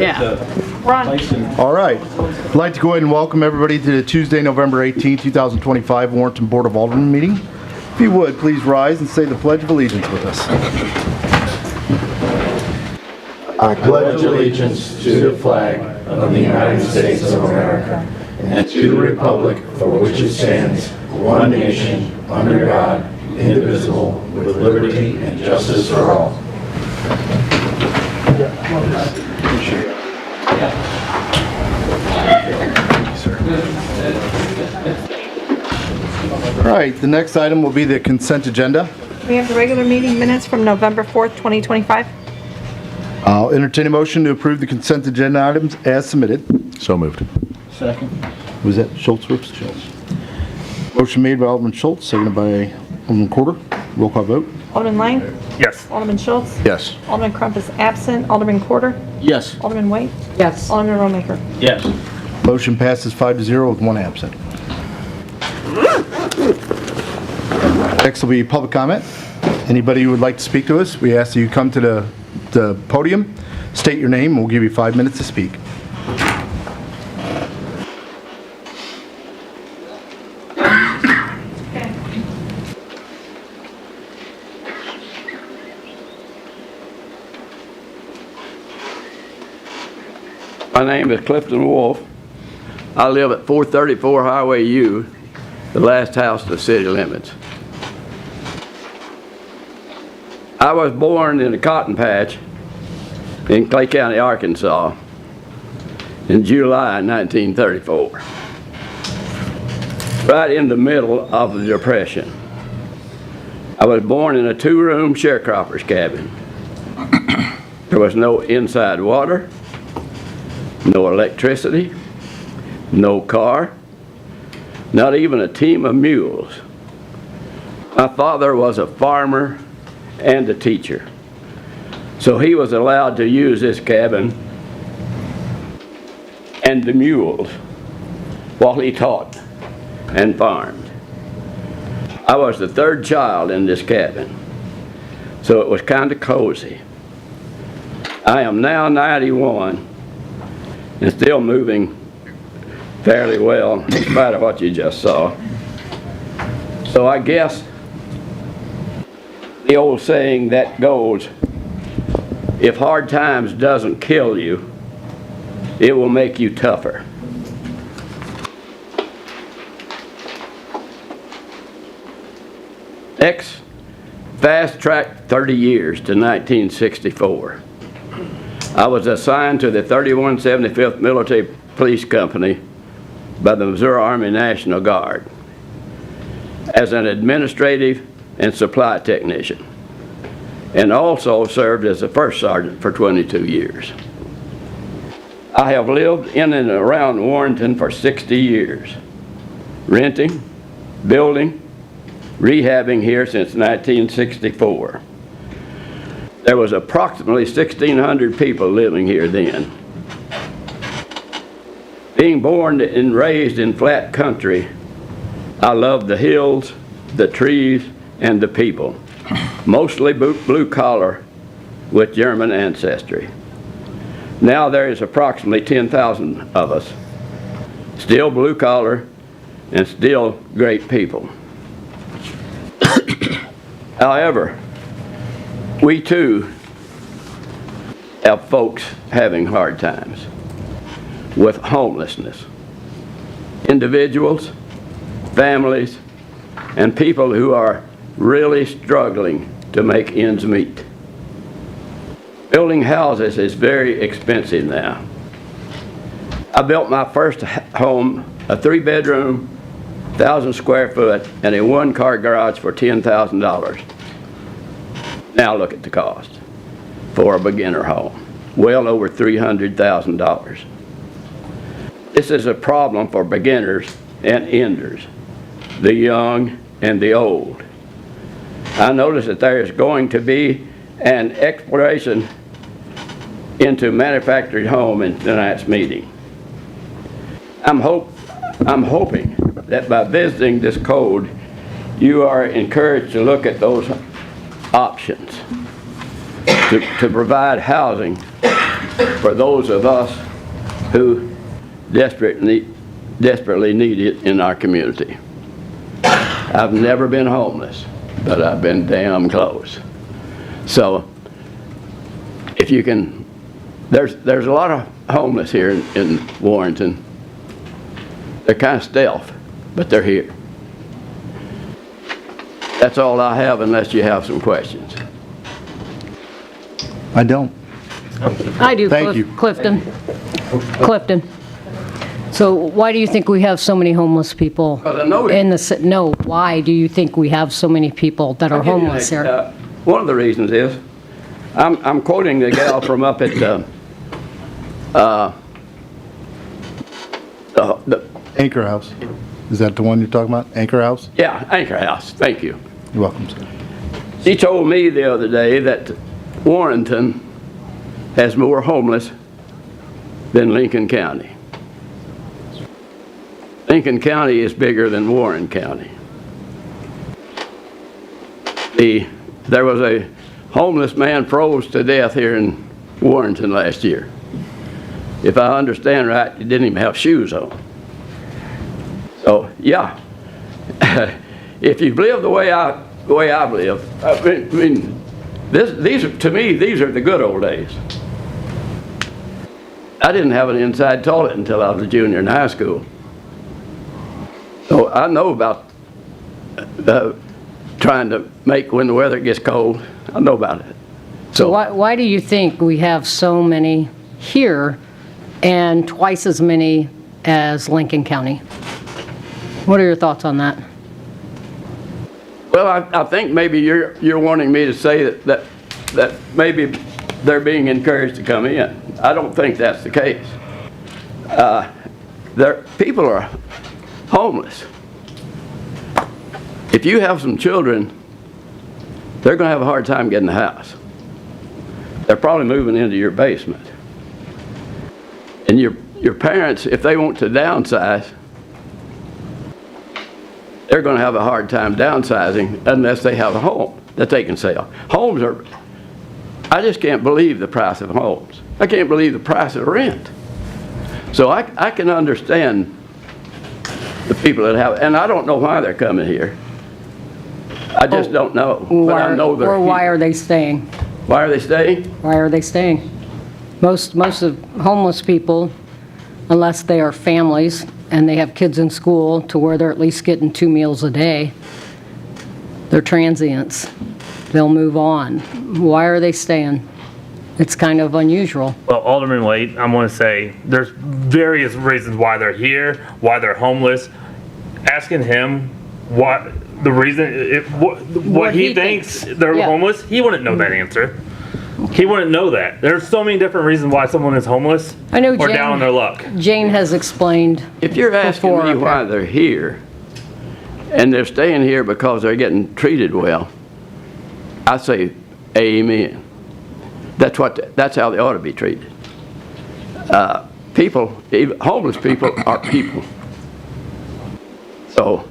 All right. I'd like to go ahead and welcome everybody to the Tuesday, November 18, 2025 Warrenton Board of Alderman meeting. If you would, please rise and say the Pledge of Allegiance with us. I pledge allegiance to the flag of the United States of America and to the republic for which it stands, one nation, under God, indivisible, with liberty and justice for all. All right, the next item will be the consent agenda. We have the regular meeting minutes from November 4th, 2025. I'll entertain a motion to approve the consent agenda items as submitted. So moved. Second. Was that Schultz? Schultz. Motion made by Alderman Schultz, seconded by Alderman Corder. Roll call vote. Alderman Lang? Yes. Alderman Schultz? Yes. Alderman Crump is absent. Alderman Corder? Yes. Alderman White? Yes. Alderman Romaker? Yes. Motion passes 5-0 with one absent. Next will be public comment. Anybody who would like to speak to us, we ask that you come to the podium, state your name, and we'll give you 5 minutes to speak. My name is Clifton Wolf. I live at 434 Highway U, the last house to city limits. I was born in a cotton patch in Clay County, Arkansas in July 1934, right in the middle of the Depression. I was born in a 2-room sharecropper's cabin. There was no inside water, no electricity, no car, not even a team of mules. My father was a farmer and a teacher, so he was allowed to use this cabin and the mules while he taught and farmed. I was the 3rd child in this cabin, so it was kind of cozy. I am now 91 and still moving fairly well in spite of what you just saw. So I guess the old saying that goes, if hard times doesn't kill you, it will make you tougher. Next, fast track 30 years to 1964. I was assigned to the 3175th Military Police Company by the Missouri Army National Guard as an administrative and supply technician, and also served as a first sergeant for 22 years. I have lived in and around Warrenton for 60 years, renting, building, rehabbing here since 1964. There was approximately 1,600 people living here then. Being born and raised in flat country, I love the hills, the trees, and the people, mostly blue collar with German ancestry. Now there is approximately 10,000 of us, still blue collar and still great people. However, we too have folks having hard times with homelessness. Individuals, families, and people who are really struggling to make ends meet. Building houses is very expensive now. I built my first home, a 3-bedroom, 1,000 square foot, and a 1-car garage for $10,000. Now look at the cost for a beginner home, well over $300,000. This is a problem for beginners and enders, the young and the old. I notice that there is going to be an exploration into manufactured home in tonight's meeting. I'm hoping that by visiting this code, you are encouraged to look at those options to provide housing for those of us who desperately need it in our community. I've never been homeless, but I've been damn close. So if you can, there's a lot of homeless here in Warrenton. They're kind of stealth, but they're here. That's all I have unless you have some questions. I don't. I do, Thank you. Clifton. Clifton. So why do you think we have so many homeless people 'Cause I know it. in the city? No, why do you think we have so many people that are I'll give you homeless an- here? One of the reasons is, I'm quoting the gal from up at the Anchor House. Is that the one you're talking about? Anchor House? yeah, Anchor House, thank you. You're welcome, sir. She told me the other day that Warrenton has more homeless than Lincoln County. Lincoln County is bigger than Warren County. There was a homeless man froze to death here in Warrenton last year. If I understand right, he didn't even have shoes on. So, yeah, if you've lived the way I've lived, I mean, to me, these are the good old days. I didn't have an inside toilet until I was a junior in high school. So I know about trying to make when the weather gets cold. I know about it. So why do you think we have so many here and twice as many as Lincoln County? What are your thoughts on that? Well, I think maybe you're wanting me to say that maybe they're being encouraged to come in. I don't think that's the case. People are homeless. If you have some children, they're going to have a hard time getting a house. They're probably moving into your basement. And your parents, if they want to downsize, they're going to have a hard time downsizing unless they have a home that they can sell. Homes are, I just can't believe the price of homes. I can't believe the price of rent. So I can understand the people that have, and I don't know why they're coming here. I just don't know, but I know they're Or why here. are they staying? Why are they staying? Why are they staying? Most of homeless people, unless they are families and they have kids in school to where they're at least getting 2 meals a day, they're transients. They'll move on. Why are they staying? It's kind of unusual. Well, Alderman Wade, I'm going to say there's various reasons why they're here, why they're homeless. Asking him what the reason, what he thinks they're Yeah. homeless, he wouldn't know that answer. He wouldn't know that. There's so many different reasons why someone is homeless I know or Jane- down on their luck. Jane has explained. If you're asking Before, me okay. why they're here, and they're staying here because they're getting treated well, I say amen. That's how they ought to be treated. Even homeless people are people. So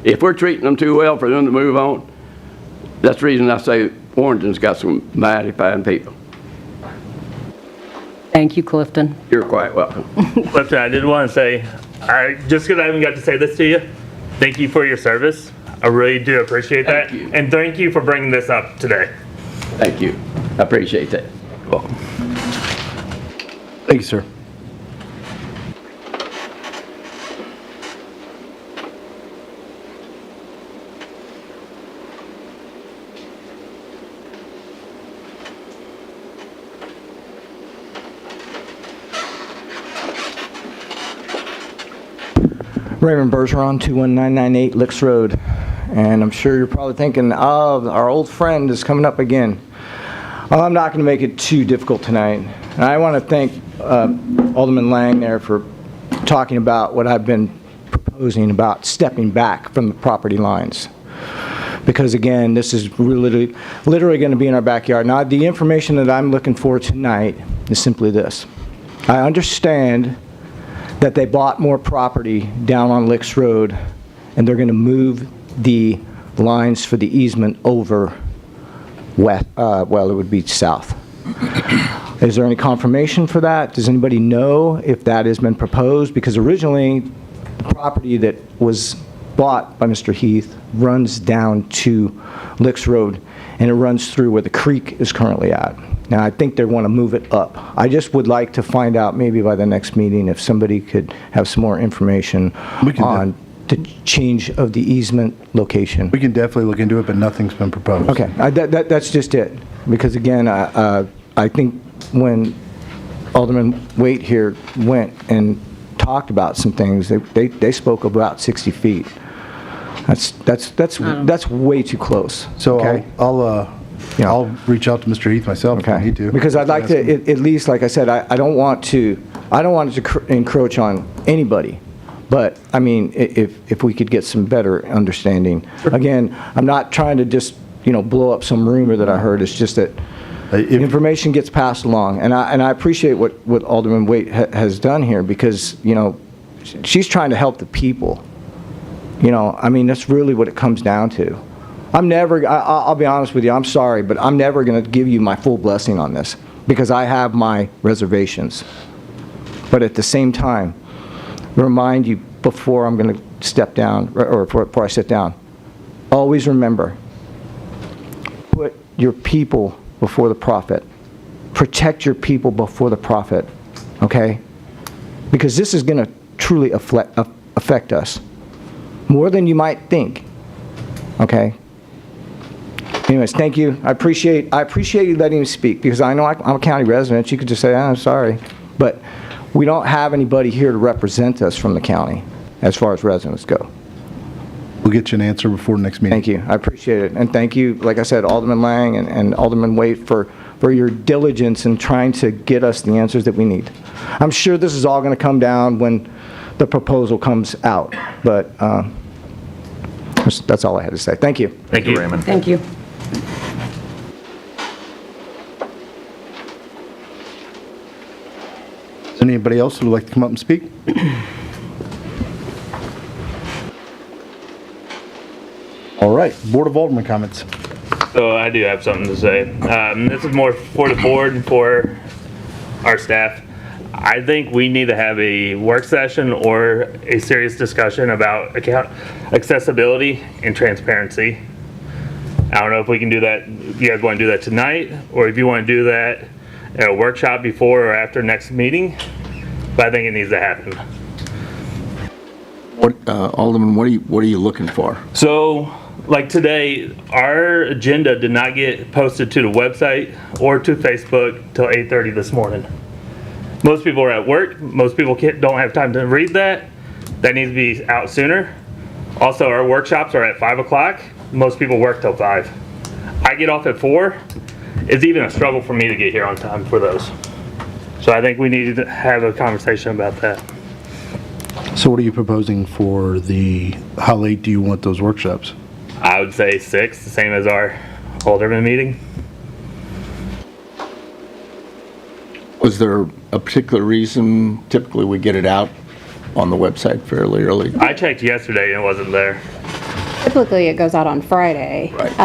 if we're treating them too well for them to move on, that's the reason I say Warrenton's got some mighty fine people. Thank you, Clifton. You're quite welcome. Clifton, I did want to say, just because I haven't got to say this to you, thank you for your service. I really do appreciate that. Thank you. And thank you for bringing this up today. Thank you. I appreciate that. Welcome. Thank you, sir. Raymond Bergeron, 21998 Licks Road. And I'm sure you're probably thinking, oh, our old friend is coming up again. Well, I'm not going to make it too difficult tonight. And I want to thank Alderman Lang there for talking about what I've been proposing about stepping back from the property lines. Because again, this is literally going to be in our backyard. Now, the information that I'm looking for tonight is simply this. I understand that they bought more property down on Licks Road, and they're going to move the lines for the easement over west, well, it would be south. Is there any confirmation for that? Does anybody know if that has been proposed? Because originally, the property that was bought by Mr. Heath runs down to Licks Road, and it runs through where the creek is currently at. Now, I think they want to move it up. I just would like to find out, maybe by the next meeting, if somebody could have some more information We can do- on the change of the easement location. We can definitely look into it, but nothing's been proposed. Okay, that's just it. Because again, I think when Alderman Waite here went and talked about some things, they spoke about 60 feet. That's way too close. So okay? Yeah. I'll reach out to Mr. Heath myself if I Okay. need to. Because I'd like to, at least, like I said, I don't want it to encroach on anybody. But, I mean, if we could get some better understanding. Again, I'm not trying to just, blow up some rumor that I heard. It's just that information gets passed along. And I appreciate what Alderman Waite has done here because, she's trying to help the people. I mean, that's really what it comes down to. I'll be honest with you, I'm sorry, but I'm never going to give you my full blessing on this because I have my reservations. But at the same time, remind you before I'm going to step down, or before I sit down, always remember, put your people before the profit. Protect your people before the profit, okay? Because this is going to truly affect us more than you might think, okay? Anyways, thank you. I appreciate you letting me speak because I know I'm a county resident. You could just say, I'm sorry. But we don't have anybody here to represent us from the county as far as residents go. We'll get you an answer before the next meeting. Thank you. I appreciate it. And thank you, like I said, Alderman Lang and Alderman Waite for your diligence in trying to get us the answers that we need. I'm sure this is all going to come down when the proposal comes out. But that's all I had to say. Thank you. Thank you, Raymond. Thank you. Is there anybody else who would like to come up and speak? All right, Board of Alderman comments. So I do have something to say. This is more for the board and for our staff. I think we need to have a work session or a serious discussion about accessibility and transparency. I don't know if we can do that, if you guys want to do that tonight, or if you want to do that at a workshop before or after next meeting, but I think it needs to happen. Alderman, what are you looking for? So, like today, our agenda did not get posted to the website or to Facebook till 8:30 this morning. Most people are at work. Most people don't have time to read that. That needs to be out sooner. Also, our workshops are at 5 o'clock. Most people work till 5. I get off at 4. It's even a struggle for me to get here on time for those. So I think we need to have a conversation about that. So what are you proposing for how late do you want those workshops? I would say 6, the same as our Alderman meeting. Was there a particular reason? Typically, we get it out on the website fairly early. I checked yesterday and it wasn't there. Typically, it goes out on Friday. Right.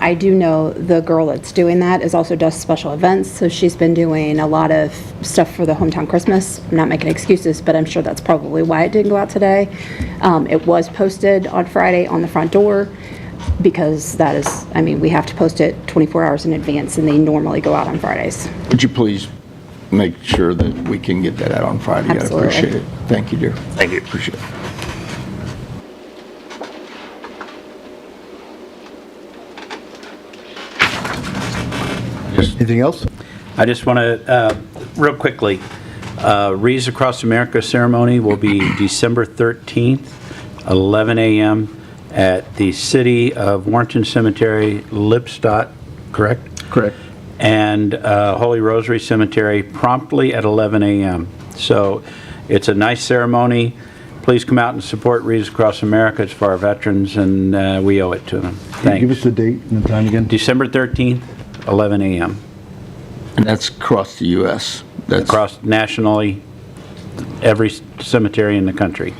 I do know the girl that's doing that does special events, so she's been doing a lot of stuff for the hometown Christmas. I'm not making excuses, but I'm sure that's probably why it didn't go out today. It was posted on Friday on the front door because that is, we have to post it 24 hours in advance, and they normally go out on Fridays. Would you please make sure that we can get that out on Friday? Absolutely. I appreciate it. Thank you, dear. Thank you. Appreciate it. Anything else? I just want to, real quickly, Wreaths Across America ceremony will be December 13th, 11 a.m. at the City of Warrenton Cemetery, Lipstadt, correct? Correct. And Holy Rosary Cemetery promptly at 11 a.m. So it's a nice ceremony. Please come out and support Wreaths Across America. It's for our veterans, and we owe it to them. Can you give us Thanks. the date and the time again? December 13th, 11 a.m. And that's across the U.S. That's Across nationally, every cemetery in the country.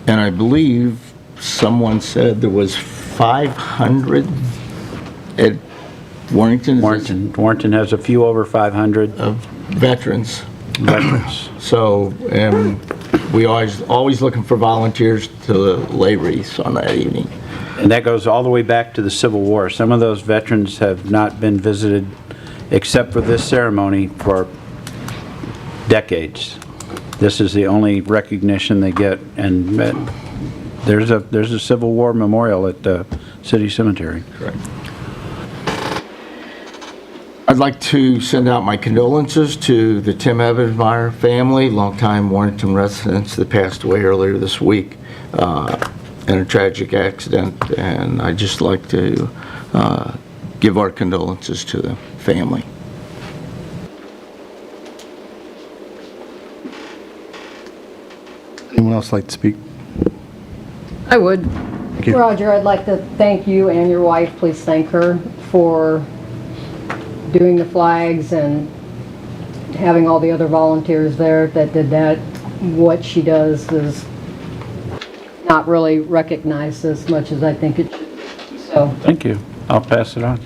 And I believe someone said there was 500 Warrington? Warrenton has a few over 500 Of veterans. veterans. So, we always looking for volunteers to lay wreaths on that evening. And that goes all the way back to the Civil War. Some of those veterans have not been visited, except for this ceremony, for decades. This is the only recognition they get, and there's a Civil War memorial at the City Cemetery. Correct. I'd like to send out my condolences to the Tim Evansmeyer family, longtime Warrington residents that passed away earlier this week in a tragic accident, and I'd just like to give our condolences to the family. Anyone else like to speak? I would. you. Roger, I'd like to thank you and your wife, please thank her for doing the flags and having all the other volunteers there that did that. What she does is not really recognized as much as I think it should be. So, Thank you. I'll pass it on.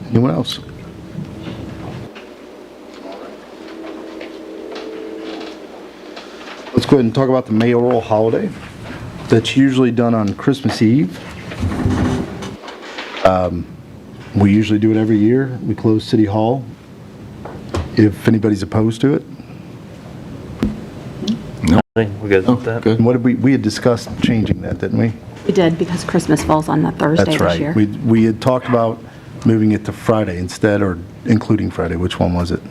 Anyone else? Let's go ahead and talk about the mayoral holiday. That's usually done on Christmas Eve. We usually do it every year. We close City Hall. If anybody's opposed to it. I think we're good with that. And what did we had discussed changing that, didn't we? We did, because Christmas falls on that Thursday That's this right. year. We had talked about moving it to Friday instead, or including Friday. Which one was it?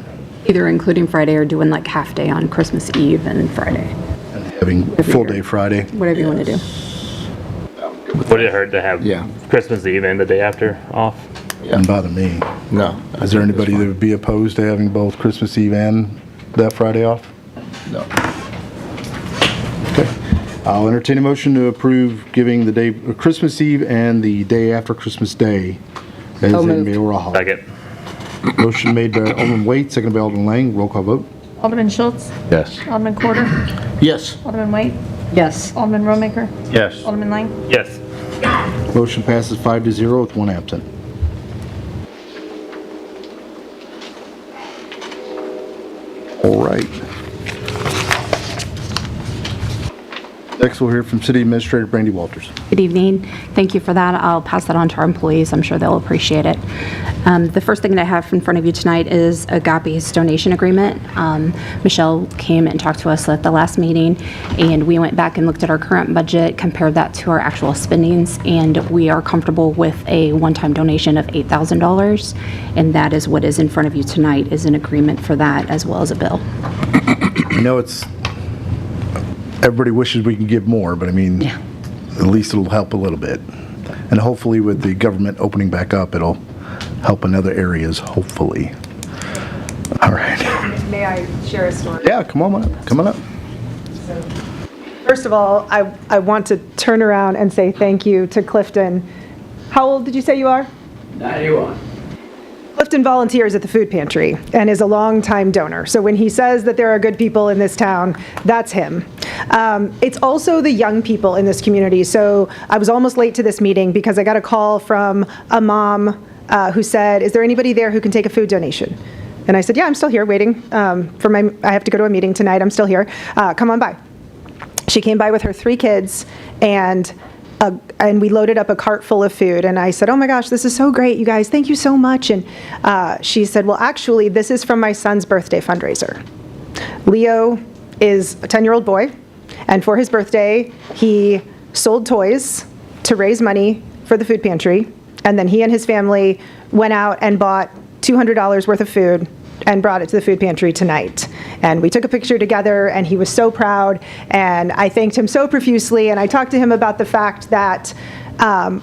Either including Friday or doing like half day on Christmas Eve and Friday, And having full day Friday. whatever you want to do. Would it hurt to have Yeah. Christmas Eve and the day after off? Doesn't bother me. No. Is there anybody that would be opposed to having both Christmas Eve and that Friday off? No. Okay. I'll entertain a motion to approve giving the day, Christmas Eve and the day after Christmas Day as So a moved. mayoral holiday. Second. Motion made by Alderman Waite, seconded by Alderman Lang. Roll call vote. Alderman Schultz, Yes. Alderman Quarter, Yes. Alderman White, yes. Alderman Romaker, Yes. Alderman Lang. Yes. Motion passes 5-0 with one absent. All right. Next, we'll hear from City Administrator Brandy Walters. Good evening. Thank you for that. I'll pass that on to our employees. I'm sure they'll appreciate it. The first thing that I have in front of you tonight is Agape's donation agreement. Michelle came and talked to us at the last meeting, and we went back and looked at our current budget, compared that to our actual spendings, and we are comfortable with a one-time donation of $8,000, and that is what is in front of you tonight, is an agreement for that as well as a bill. I know everybody wishes we could give more, but I mean, Yeah. at least it'll help a little bit. And hopefully with the government opening back up, it'll help in other areas, hopefully. All right. May I share a story? Yeah, come on up. Come on up. First of all, I want to turn around and say thank you to Clifton. How old did you say you are? 91. Clifton volunteers at the food pantry and is a longtime donor. So when he says that there are good people in this town, that's him. It's also the young people in this community. So I was almost late to this meeting because I got a call from a mom who said, "Is there anybody there who can take a food donation?" And I said, "Yeah, I'm still here waiting I have to go to a meeting tonight. I'm still here. Come on by." She came by with her 3 kids, and we loaded up a cart full of food. And I said, "Oh my gosh, this is so great, you guys. Thank you so much." And she said, "Well, actually, this is from my son's birthday fundraiser." Leo is a 10-year-old boy, and for his birthday, he sold toys to raise money for the food pantry. And then he and his family went out and bought $200 worth of food and brought it to the food pantry tonight. And we took a picture together, and he was so proud, and I thanked him so profusely, and I talked to him about the fact that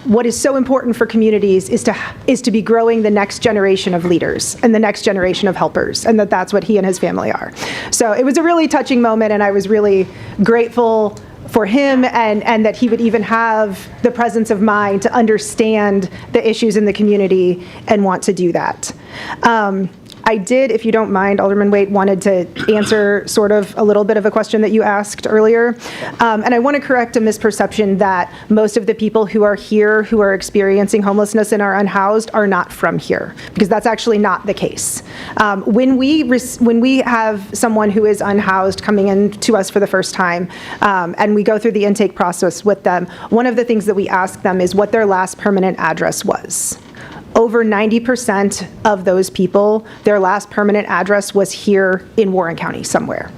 what is so important for communities is to be growing the next generation of leaders and the next generation of helpers, and that's what he and his family are. So it was a really touching moment, and I was really grateful for him and that he would even have the presence of mind to understand the issues in the community and want to do that. I did, if you don't mind, Alderman Waite wanted to answer sort of a little bit of a question that you asked earlier. And I want to correct a misperception that most of the people who are here who are experiencing homelessness and are unhoused are not from here, because that's actually not the case. When we have someone who is unhoused coming in to us for the first time, and we go through the intake process with them, one of the things that we ask them is what their last permanent address was. Over 90% of those people, their last permanent address was here in Warren County somewhere.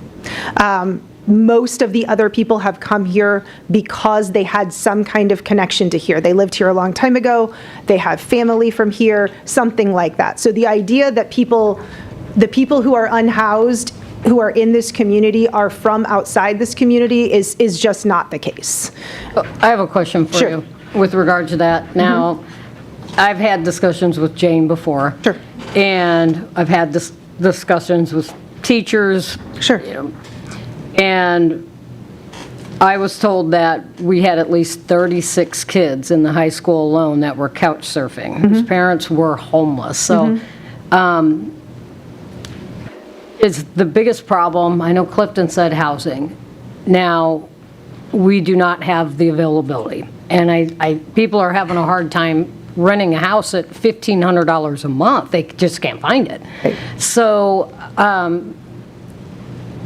Most of the other people have come here because they had some kind of connection to here. They lived here a long time ago, they have family from here, something like that. So the idea that the people who are unhoused, who are in this community, are from outside this community is just not the case. I have a question for you with regard to that. Now, I've had discussions with Jane before. Sure. And I've had discussions with teachers. Sure. And I was told that we had at least 36 kids in the high school alone that were couch surfing, whose parents were homeless. So it's the biggest problem. I know Clifton said housing. Now, we do not have the availability. And people are having a hard time renting a house at $1,500 a month. They just can't find it. Right. So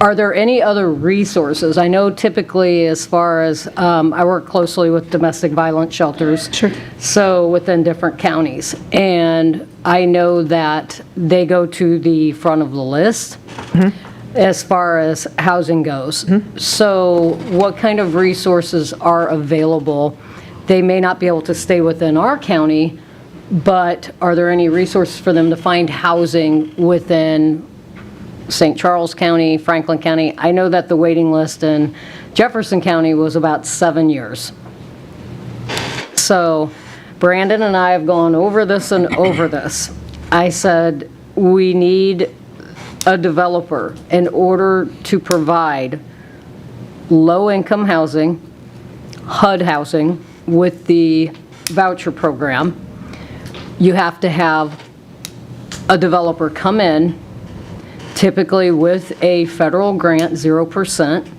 are there any other resources? I know typically as far as, I work closely with domestic violence shelters. Sure. So within different counties. And I know that they go to the front of the list as far as housing goes. So what kind of resources are available? They may not be able to stay within our county, but are there any resources for them to find housing within St. Charles County, Franklin County? I know that the waiting list in Jefferson County was about 7 years. So Brandon and I have gone over this and over this. I said, we need a developer in order to provide low-income housing, HUD housing, with the voucher program. You have to have a developer come in, typically with a federal grant, 0%,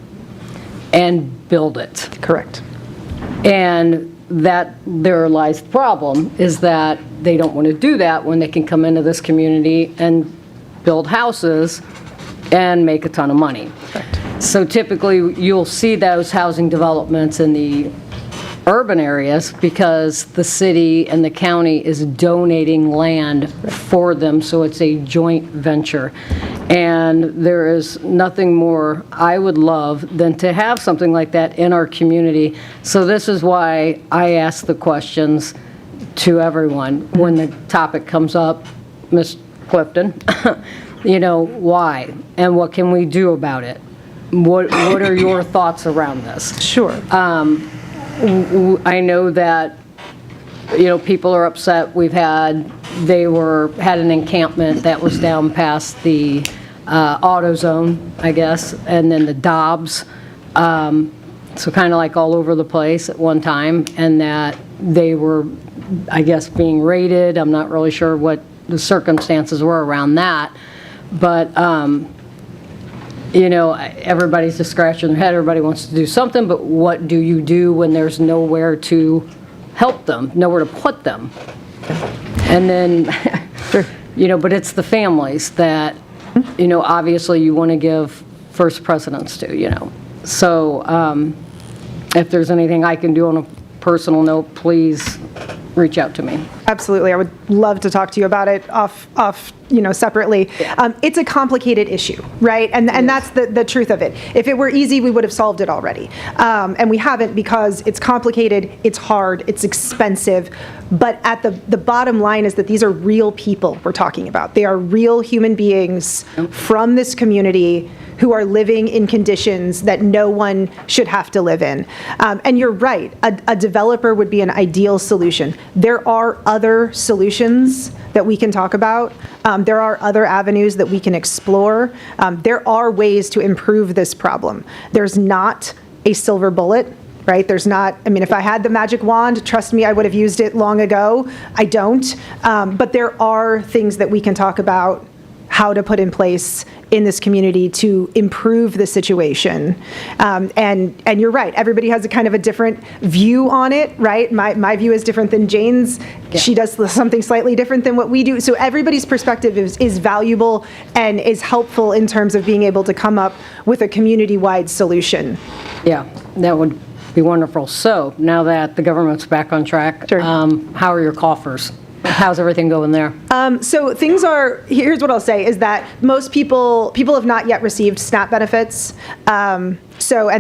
and build it. Correct. And that there lies the problem, is that they don't want to do that when they can come into this community and build houses and make a ton of money. Correct. So typically, you'll see those housing developments in the urban areas because the city and the county is donating land for them, so it's a joint venture. And there is nothing more I would love than to have something like that in our community. So this is why I ask the questions to everyone when the topic comes up. Ms. Clifton, why? And what can we do about it? What are your thoughts around this? Sure. I know that, people are upset. Had an encampment that was down past the AutoZone, I guess, and then the Dobbs. So kind of like all over the place at one time, and that they were, I guess, being raided. I'm not really sure what the circumstances were around that. But, everybody's just scratching their head. Everybody wants to do something, but what do you do when there's nowhere to help them, nowhere to put them? And then, but it's the families that, obviously you want to give first precedence to, So if there's anything I can do on a personal note, please reach out to me. Absolutely. I would love to talk to you about it off separately. Yeah. It's a complicated issue, right? And that's the truth of it. If it were easy, we would have solved it already. And we haven't, because it's complicated, it's hard, it's expensive. But at the bottom line is that these are real people we're talking about. They are real human beings from this community who are living in conditions that no one should have to live in. And you're right, a developer would be an ideal solution. There are other solutions that we can talk about. There are other avenues that we can explore. There are ways to improve this problem. There's not a silver bullet, right? There's not, if I had the magic wand, trust me, I would have used it long ago. I don't. But there are things that we can talk about how to put in place in this community to improve the situation. And you're right, everybody has a kind of a different view on it, right? My view is different than Jane's. Yeah. She does something slightly different than what we do. So everybody's perspective is valuable and is helpful in terms of being able to come up with a community-wide solution. Yeah, that would be wonderful. So now that the government's back on track, Sure. How are your coffers? How's everything going there? So things are, here's what I'll say, is that most people have not yet received SNAP benefits. And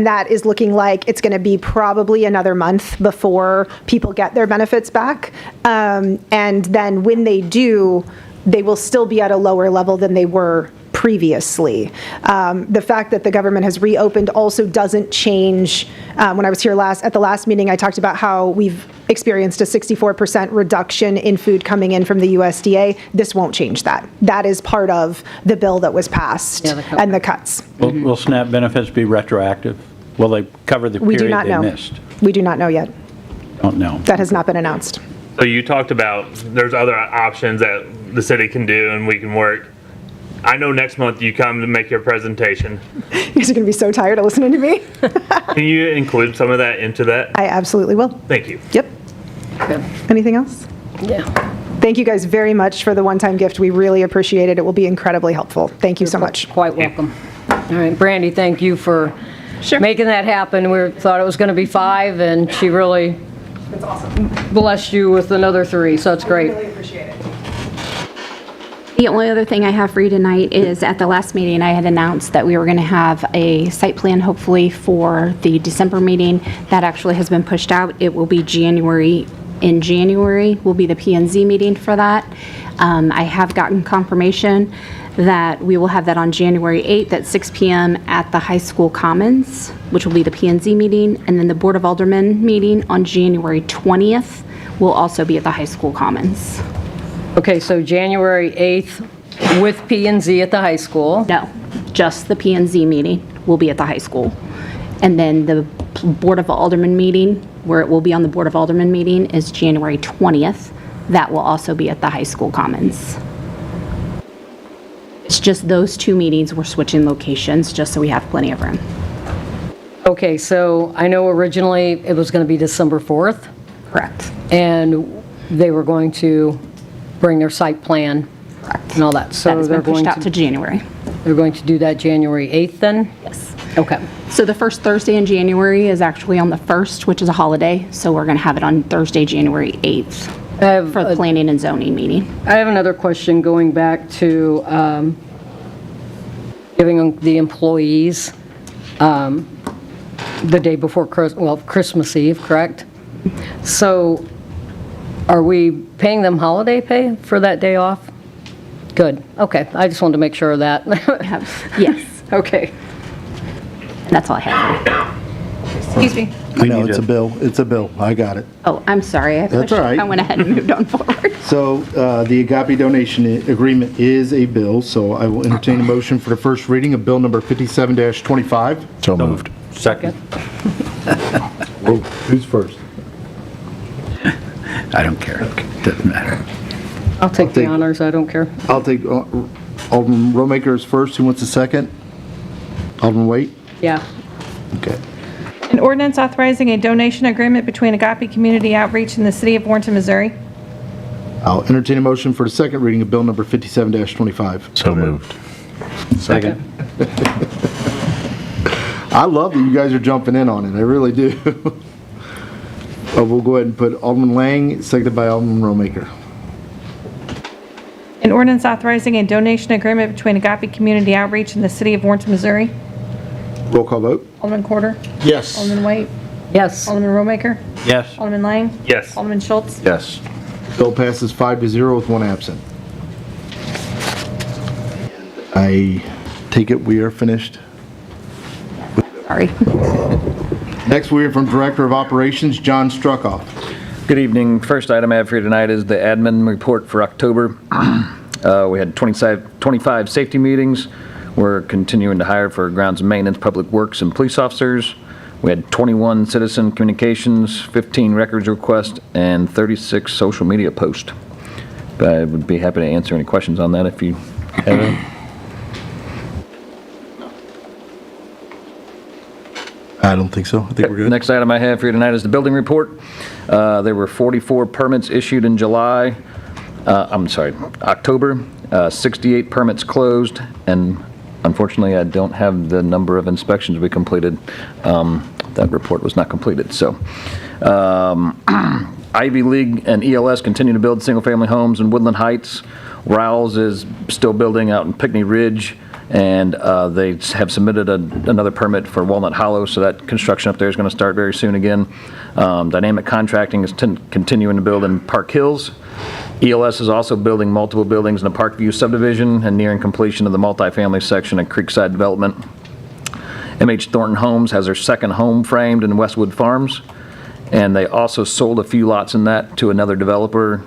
that is looking like it's going to be probably another month before people get their benefits back. And then when they do, they will still be at a lower level than they were previously. The fact that the government has reopened also doesn't change. When I was here at the last meeting, I talked about how we've experienced a 64% reduction in food coming in from the USDA. This won't change that. That is part of the bill that was passed and the cuts. Will SNAP benefits be retroactive? Will they cover the We do period not they know. missed? We do not know yet. Don't know. That has not been announced. So you talked about there's other options that the city can do and we can work. I know next month you come to make your presentation. You guys are going to be so tired of listening to me. Can you include some of that into that? I absolutely will. Thank you. Yep. Good. Anything else? Yeah. Thank you guys very much for the one-time gift. We really appreciate it. It will be incredibly helpful. Thank you so much. Quite welcome. All right, Brandy, thank you for Sure. making that happen. We thought it was going to be 5, and she really blessed you with another 3, so that's great. Appreciate it. The only other thing I have for you tonight is at the last meeting, I had announced that we were going to have a site plan hopefully for the December meeting. That actually has been pushed out. It will be January. In January will be the P&Z meeting for that. I have gotten confirmation that we will have that on January 8th at 6 p.m. at the high school commons, which will be the P&Z meeting. And then the Board of Aldermen meeting on January 20th will also be at the high school commons. Okay, so January 8th with P&Z at the high school. No, just the P&Z meeting will be at the high school. And then the Board of Aldermen meeting, where it will be on the Board of Aldermen meeting, is January 20th. That will also be at the high school commons. It's just those 2 meetings, we're switching locations, just so we have plenty of room. Okay, so I know originally it was going to be December 4th, Correct. and they were going to bring their site plan and all that. That So has they're been pushed going out to January. they're going to do that January 8th then? Yes. Okay. So the first Thursday in January is actually on the 1st, which is a holiday, so we're going to have it on Thursday, January 8th I have for the planning and zoning meeting. I have another question going back to giving the employees the day before Christmas Eve, correct? So are we paying them holiday pay for that day off? Good, okay, I just wanted to make sure of that. Yes, Okay. that's all I have. Excuse me. I know, it's a bill. It's a bill. I got it. Oh, I'm sorry. That's all right. I went ahead and moved on forward. So the Agape donation agreement is a bill, so I will entertain a motion for the first reading of Bill number 57-25. So moved. Second? Whoa, who's first? I don't care. Doesn't matter. I'll take the take- honors, I don't care. I'll take Alderman Romaker is first. Who wants a second? Alderman Waite? Yeah. Okay. An ordinance authorizing a donation agreement between Agape Community Outreach and the City of Warrenton, Missouri. I'll entertain a motion for the second reading of Bill number 57-25. So moved. Second? I love that you guys are jumping in on it. I really do. We'll go ahead and put Alderman Lang, seconded by Alderman Romaker. An ordinance authorizing a donation agreement between Agape Community Outreach and the City of Warrenton, Missouri. Roll call vote. Alderman Corder. Yes. Alderman White. Yes. Alderman Romaker. Yes. Alderman Lang. Yes. Alderman Schultz. Yes. Bill passes 5-0 with 1 absent. I take it we are finished. Sorry. Next, we hear from Director of Operations, John Struckoff. Good evening. First item I have for you tonight is the admin report for October. We had 25 safety meetings. We're continuing to hire for grounds and maintenance, public works, and police officers. We had 21 citizen communications, 15 records requests, and 36 social media posts. But I would be happy to answer any questions on that if you Kevin? I don't think so. I think we're good. Next item I have for you tonight is the building report. There were 44 permits issued in October, 68 permits closed, and unfortunately, I don't have the number of inspections we completed. That report was not completed, so. Ivy League and ELS continue to build single-family homes in Woodland Heights. Rouse is still building out in Pinckney Ridge, and they have submitted another permit for Walnut Hollow, so that construction up there is going to start very soon again. Dynamic Contracting is continuing to build in Park Hills. ELS is also building multiple buildings in the Parkview subdivision and nearing completion of the multifamily section at Creekside Development. MH Thornton Homes has their second home framed in Westwood Farms, and they also sold a few lots in that to another developer.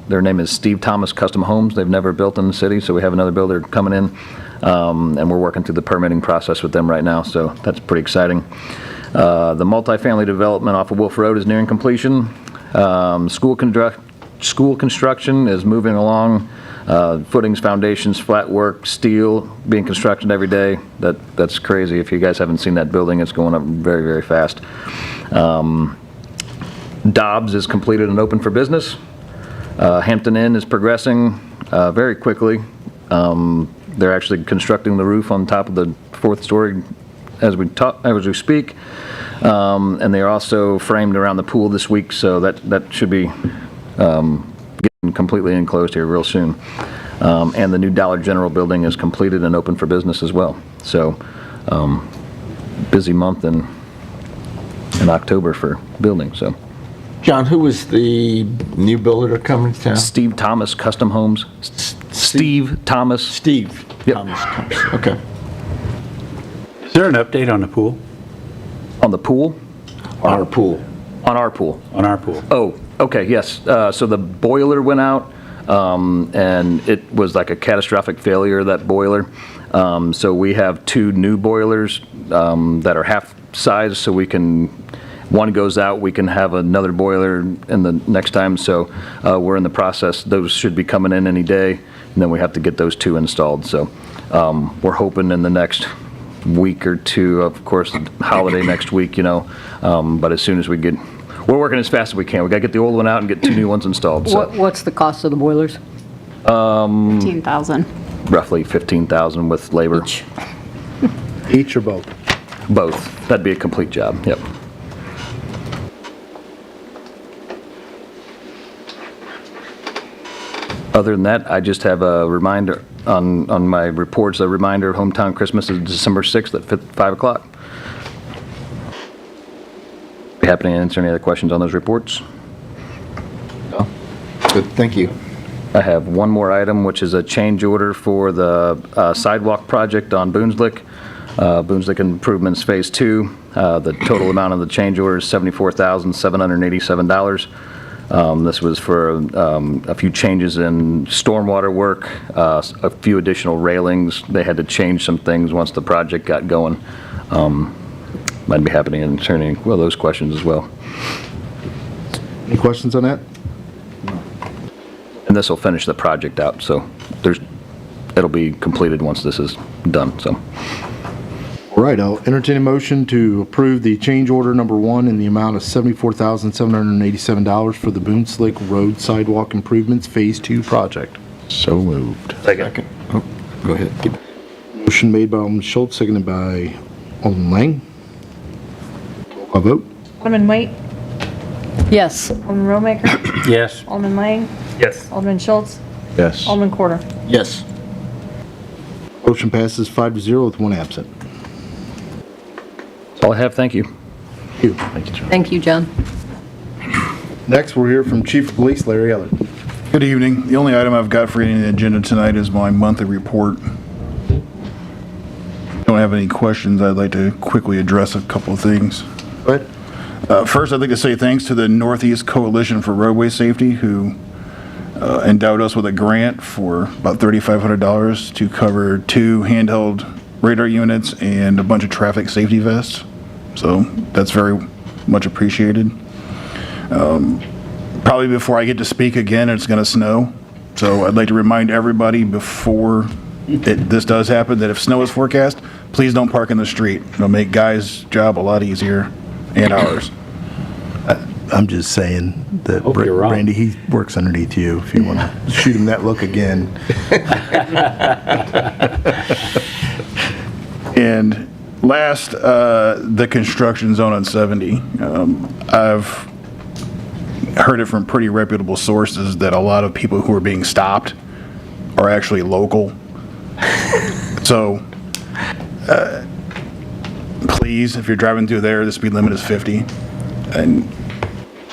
Their name is Steve Thomas Custom Homes. They've never built in the city, so we have another builder coming in, and we're working through the permitting process with them right now, so that's pretty exciting. The multifamily development off of Wolf Road is nearing completion. School construction is moving along. Footings, foundations, flat work, steel being constructed every day. That's crazy. If you guys haven't seen that building, it's going up very, very fast. Dobbs is completed and open for business. Hampton Inn is progressing very quickly. They're actually constructing the roof on top of the 4th story as we speak. And they are also framed around the pool this week, so that should be getting completely enclosed here real soon. And the new Dollar General building is completed and open for business as well. So busy month in October for building. So John, who was the new builder coming to town? Steve Thomas Custom Homes. Steve Thomas. Steve. Yep. Thomas. Okay. Is there an update on the pool? On the pool? Our pool. On our pool. On our pool? Oh, okay, yes. So the boiler went out, and it was like a catastrophic failure, that boiler. So we have 2 new boilers that are half size, so we can, one goes out, we can have another boiler in the next time. So we're in the process. Those should be coming in any day, and then we have to get those 2 installed. So we're hoping in the next week or 2, of course, holiday next week, but as soon as we get, we're working as fast as we can. We got to get the old one out and get 2 new ones installed. So What's the cost of the boilers? 15,000. roughly $15,000 with labor. Each or both? Both. That'd be a complete job. Yep. Other than that, I just have a reminder on my reports, a reminder of Hometown Christmas is December 6th at 5 o'clock. Be happy to answer any other questions on those reports. Good, thank you. I have one more item, which is a change order for the sidewalk project on Boonslick. Boonslick Improvements Phase 2. The total amount of the change order is $74,787. This was for a few changes in stormwater work, a few additional railings. They had to change some things once the project got going. I'd be happy to answer any of those questions as well. Any questions on that? And this will finish the project out, so it'll be completed once this is done, so. All right, I'll entertain a motion to approve the change order number 1 in the amount of $74,787 for the Boonslick Road Sidewalk Improvements Phase 2 project. So moved. Second. Oh, go ahead. Motion made by Alderman Schultz, seconded by Alderman Lang. Roll call vote. Alderman Waite, Yes. Alderman Romaker, Yes. Alderman Lang, Yes. Alderman Schultz, Yes. Alderman Corder. Yes. Motion passes 5-0 with 1 absent. That's all I have, thank you. Thank you. Thank you, John. Thank you, John. Next, we'll hear from Chief of Police Larry Eller. Good evening. The only item I've got for you on the agenda tonight is my monthly report. Don't have any questions. I'd like to quickly address a couple of things. Go ahead. First, I'd like to say thanks to the Northeast Coalition for Roadway Safety, who endowed us with a grant for about $3,500 to cover 2 handheld radar units and a bunch of traffic safety vests. So that's very much appreciated. Probably before I get to speak again, it's going to snow. So I'd like to remind everybody before this does happen, that if snow is forecast, please don't park in the street. It'll make guys' job a lot easier and ours. I'm just saying that Hope you're wrong. Randy, he works underneath you if you want to shoot him that look again. And last, the construction zone on 70. I've heard it from pretty reputable sources that a lot of people who are being stopped are actually local. So, please, if you're driving through there, the speed limit is 50. And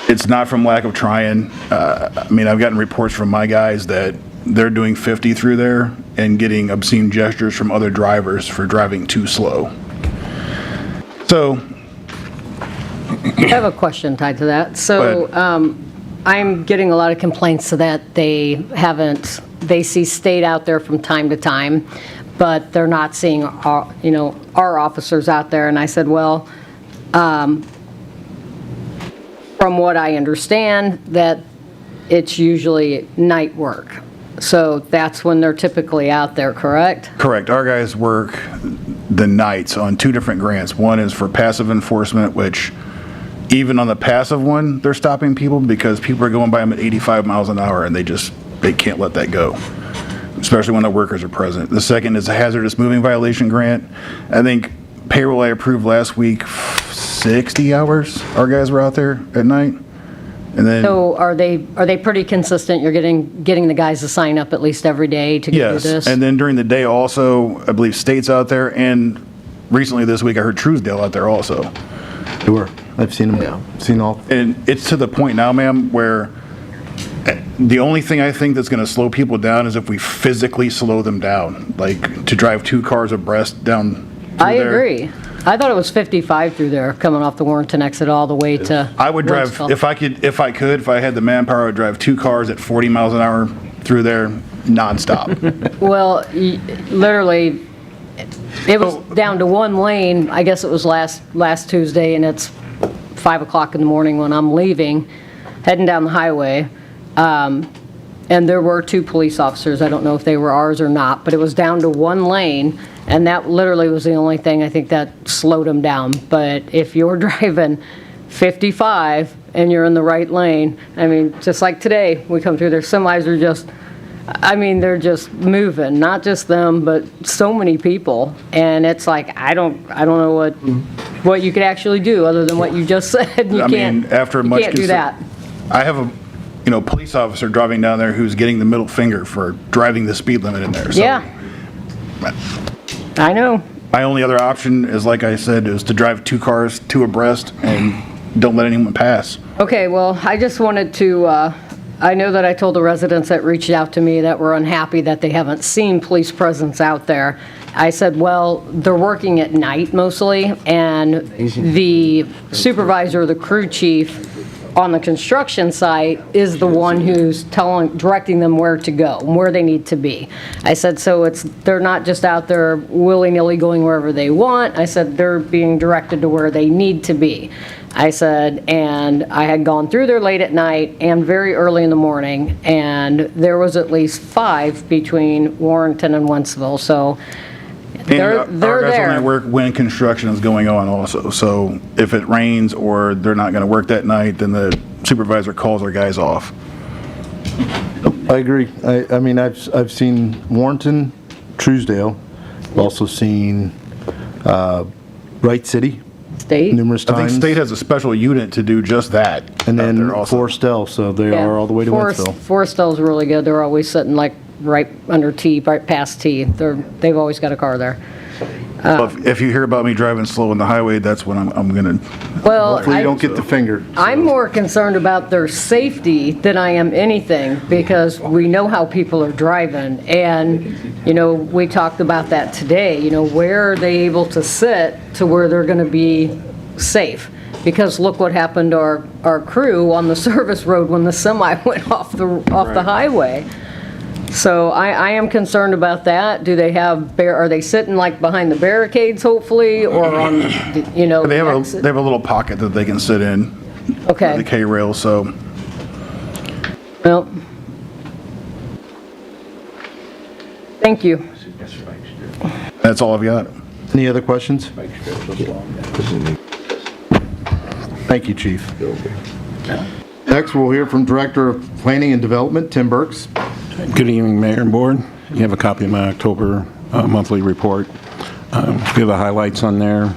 it's not from lack of trying. I mean, I've gotten reports from my guys that they're doing 50 through there and getting obscene gestures from other drivers for driving too slow. So, I have a question tied to that. So, I'm getting a lot of complaints that they see state out there from time to time, but they're not seeing our officers out there. And I said, well, from what I understand, that it's usually night work. So that's when they're typically out there, correct? correct. Our guys work the nights on 2 different grants. One is for passive enforcement, which even on the passive one, they're stopping people because people are going by them at 85 miles an hour and they can't let that go, especially when the workers are present. The second is a hazardous moving violation grant. I think payroll I approved last week, 60 hours our guys were out there at night. And then, So are they pretty consistent? You're getting the guys to sign up at least every day to go do this? yes, and then during the day also, I believe State's out there, and recently this week I heard Truesdale out there also. They were. I've seen them. Seen all. And it's to the point now, ma'am, where the only thing I think that's going to slow people down is if we physically slow them down, like to drive 2 cars abreast down through I there. agree. I thought it was 55 through there, coming off the Warrenton exit all the way to... I would drive, Wentzville. if I had the manpower, I would drive 2 cars at 40 miles an hour through there nonstop. Well, literally, it was down to 1 lane, I guess it was last Tuesday, and it's 5 o'clock in the morning when I'm leaving, heading down the highway, and there were 2 police officers. I don't know if they were ours or not, but it was down to 1 lane, and that literally was the only thing I think that slowed them down. But if you're driving 55 and you're in the right lane, I mean, just like today, we come through, their semis are just, I mean, they're just moving, not just them, but so many people. And it's like, I don't know what you could actually do other than what you just said. You can't do that. I have a police officer driving down there who's getting the middle finger for driving the speed limit in there. So Yeah. I know. my only other option is, like I said, is to drive 2 cars 2 abreast and don't let anyone pass. Okay, well, I just wanted to, I know that I told the residents that reached out to me that were unhappy that they haven't seen police presence out there. I said, well, they're working at night mostly, and the supervisor, the crew chief on the construction site is the one who's directing them where to go, where they need to be. I said, so they're not just out there willy-nilly going wherever they want. I said, they're being directed to where they need to be. I said, and I had gone through there late at night and very early in the morning, and there was at least 5 between Warrenton and Wentzville, so they're Our guys there. only work when construction is going on also. So if it rains or they're not going to work that night, then the supervisor calls our guys off. I agree. I mean, I've seen Warrenton, Truesdale, also seen Wright City State? numerous I times. think State has a special unit to do just that. And then out there also. Forestell, so they Yeah. are all the way to Wentzville. Forrestell's really good. They're always sitting like right under T, right past T. They've always got a car there. Well, if you hear about me driving slow on the highway, that's when I'm going to. Well, Hopefully you don't get the finger. I'm more concerned about their safety than I am anything, because we know how people are driving. And, we talked about that today, where are they able to sit to where they're going to be safe? Because look what happened to our crew on the service road when the semi went off the highway. So I am concerned about that. Do they are they sitting like behind the barricades hopefully, or on, They have a little pocket that they can sit in. Okay. The K-rail, so. Well, Thank you. That's all I've got. Any other questions? Thank you, Chief. Next, we'll hear from Director of Planning and Development, Tim Burks. Good evening, Mayor and Board. You have a copy of my October monthly report. A few of the highlights on there.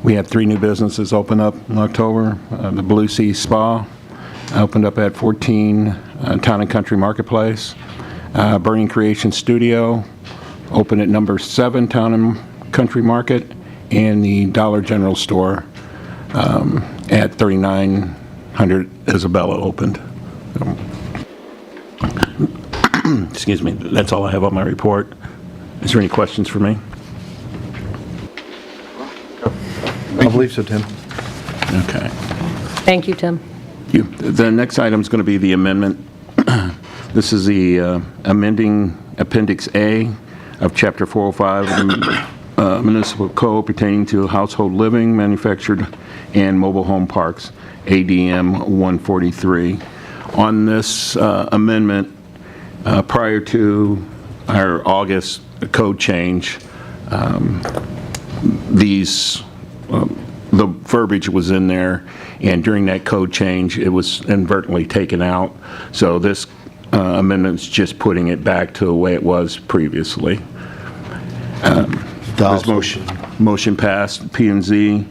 We had 3 new businesses open up in October. The Blue Sea Spa opened up at 14 Town and Country Marketplace. Burning Creation Studio opened at number 7 Town and Country Market, and the Dollar General store at 3900 Isabella opened. Excuse me, that's all I have on my report. Is there any questions for me? I believe so, Tim. Okay. Thank you, Tim. The next item is going to be the amendment. This is the amending Appendix A of Chapter 405 of the Municipal Code pertaining to household living, manufactured, and mobile home parks, ADM 143. On this amendment, prior to our August code change, the verbiage was in there, and during that code change, it was inadvertently taken out. So this amendment's just putting it back to the way it was previously. This motion passed, P&Z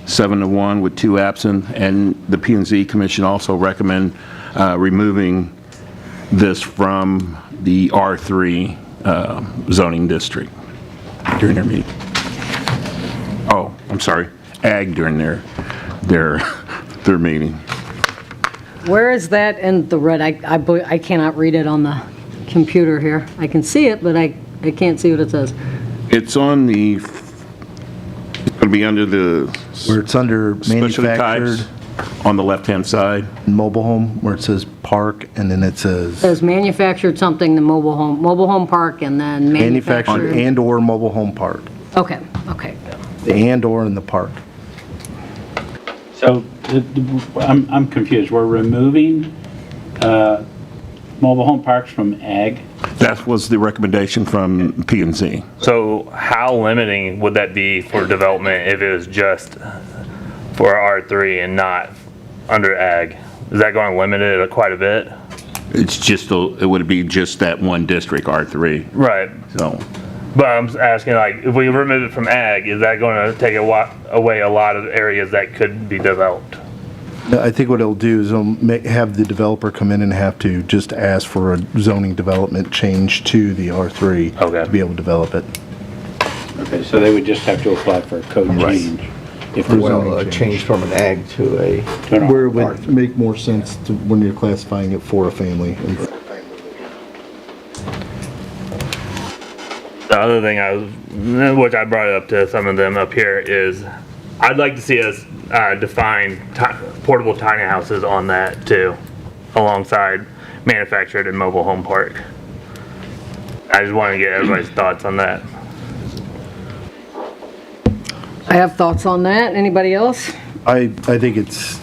7-1 with 2 absent, and the P&Z Commission also recommend removing this from the R3 zoning district during their meeting. Oh, I'm sorry, Ag during their meeting. Where is that in the red? I cannot read it on the computer here. I can see it, but I can't see what it says. It's on the, it's going to be under the Where it's under specialty manufactured, types on the left-hand side. mobile home, where it says park, and then it It says says manufactured something, the mobile home park, and then manufactured manufactured. and/or mobile home park. Okay. The and/or in the park. So I'm confused. We're removing mobile home parks from ag? That was the recommendation from P&Z. So how limiting would that be for development if it was just for R3 and not under ag? Is that going to limit it quite a bit? It's just, it would be just that one district, R3. Right. So, But I'm asking, like, if we remove it from ag, is that going to take away a lot of areas that could be developed? I think what it'll do is it'll have the developer come in and have to just ask for a zoning development change to the R3 to be able to develop it. Okay, so they would just have to apply for a code change. If there's Well, a change from an ag to a... Where it would make more sense to, when you're classifying it for a family. The other thing which I brought up to some of them up here is, I'd like to see us define portable tiny houses on that too, alongside manufactured and mobile home park. I just want to get everybody's thoughts on that. I have thoughts on that. Anybody else? I think it's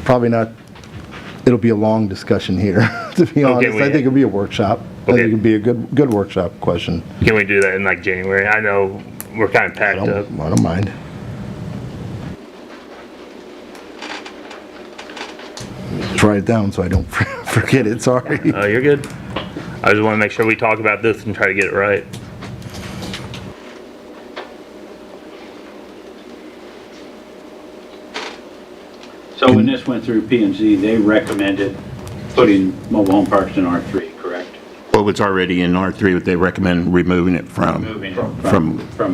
probably not, it'll be a long discussion here, to be honest. I think it'll be a workshop. I think it'd be a good workshop question. Can we do that in like January? I know we're kind of packed up. I don't mind. Just write it down so I don't forget it, sorry. You're good. I just want to make sure we talk about this and try to get it right. So when this went through P&Z, they recommended putting mobile home parks in R3, correct? Well, it's already in R3, but they recommend removing it from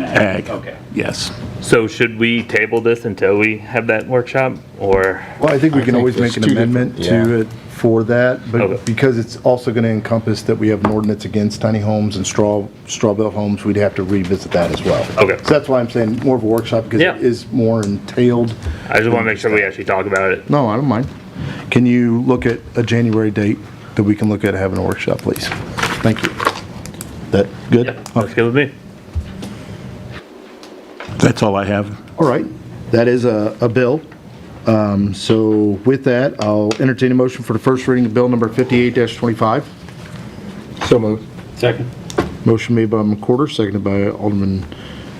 ag. Okay. Yes. So should we table this until we have that workshop, or? Well, I think we can always make an amendment to it for that, but Okay. because it's also going to encompass that we have an ordinance against tiny homes and straw-built homes, we'd have to revisit that as well. Okay. So that's why I'm saying more of a workshop, because Yeah. it is more entailed. I just want to make sure we actually talk about it. No, I don't mind. Can you look at a January date that we can look at having a workshop, please? Thank you. That good? That's good with me. That's all I have. All right. That is a bill. So with that, I'll entertain a motion for the first reading of bill number 58-25. So moved. Second. Motion made by Alderman Quarter, seconded by Alderman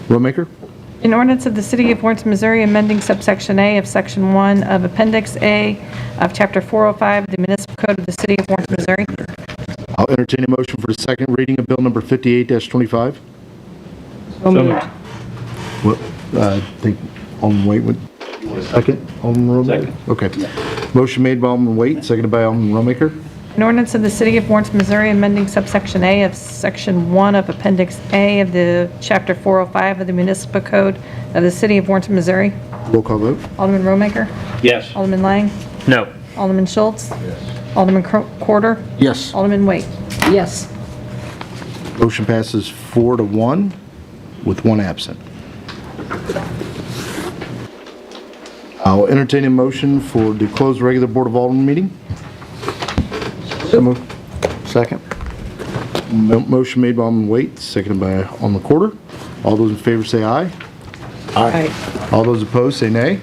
Romaker. An ordinance of the City of Warrenton, Missouri, amending subsection A of Section 1 of Appendix A of Chapter 405 of the Municipal Code of the City of Warrenton, Missouri. I'll entertain a motion for the second reading of Bill number 58-25. So moved. Well, I think Alderman Waite would, second, Alderman Romaker? Second. Okay. Motion made by Alderman Waite, seconded by Alderman Romaker. An ordinance of the City of Warrenton, Missouri, amending subsection A of Section 1 of Appendix A of the Chapter 405 of the Municipal Code of the City of Warrenton, Missouri. Roll call vote. Alderman Romaker? Yes. Alderman Lang? No. Alderman Schultz? Alderman Quarter? Yes. Alderman Waite? Yes. Motion passes 4-1 with one absent. I'll entertain a motion for the closed regular Board of Alderman meeting. So moved. Second. Motion made by Alderman Waite, seconded by Alderman Quarter. All those in favor say aye. Aye. All those opposed say nay.